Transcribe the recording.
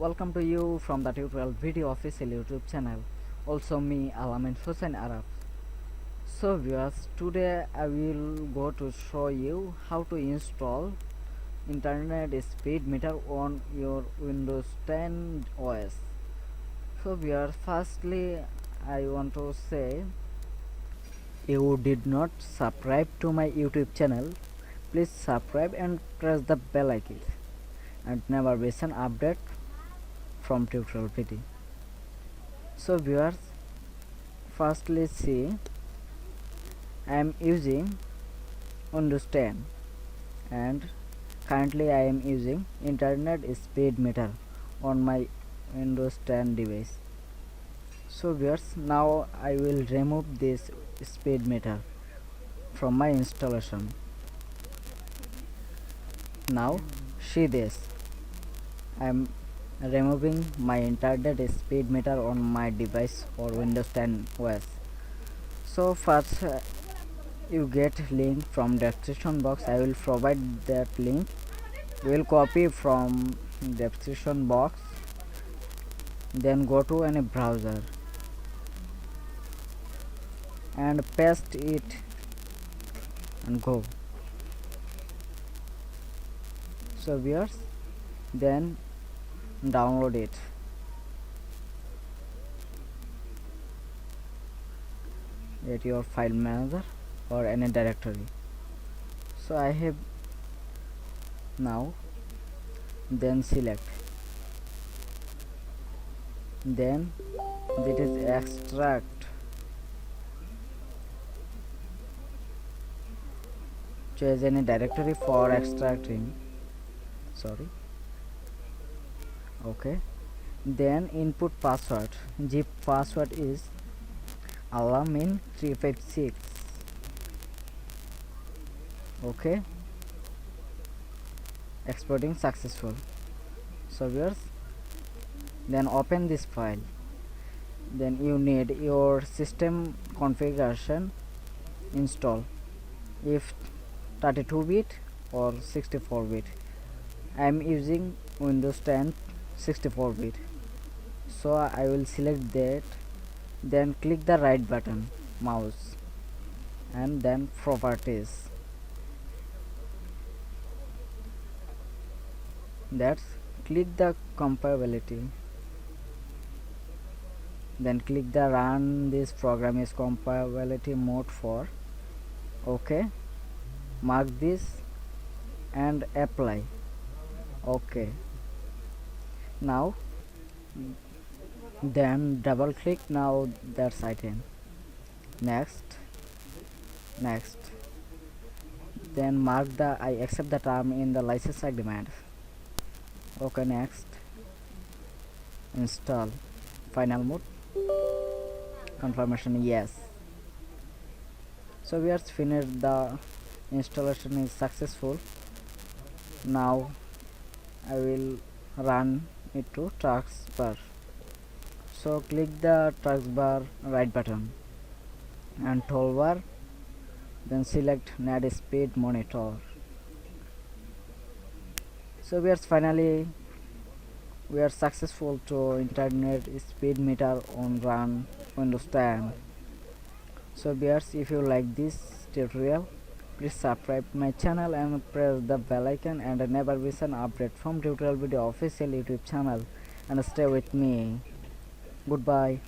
welcome to you from the tutorial video official YouTube channel. Also me, Alamin Hussein Arab. So viewers, today I will go to show you how to install internet speed meter on your Windows 10 OS. So viewers, firstly I want to say, you did not subscribe to my YouTube channel, please subscribe and press the bell icon and never miss an update from tutorialbd. So viewers, firstly see, I am using Windows 10 and currently I am using internet speed meter on my Windows 10 device. So viewers, now I will remove this speed meter from my installation. Now see this, I am removing my internet speed meter on my device or Windows 10 OS. So first you get link from description box. I will provide that link. You will copy from description box, then go to any browser and paste it and go. So viewers, then download it. At your file manager or any directory. So I have now, then select, then that is extract. Choose any directory for extracting. Okay, then input password. Zip password is alamin356. Okay, exporting successful. So viewers, then open this file. Then you need your system configuration install, if 32-bit or 64-bit. I am using Windows 10 64-bit, so I will select that, then click the right button mouse and then properties. That's click the compatibility, then click the run this program is compatibility mode for. Okay, mark this and apply. Okay, now then double click now that's item. Next, then mark the I accept the term in the license agreement. Okay, next, install, final mode, confirmation yes. So we are finished, the installation is successful. Now I will run it to taskbar. So click the taskbar right button and toolbar, then select net speed monitor. So we are successful to internet speed meter on run Windows 10. So viewers, if you like this tutorial, please subscribe my channel and press the bell icon and never miss an update from tutorialbd official YouTube channel, and stay with me. Goodbye.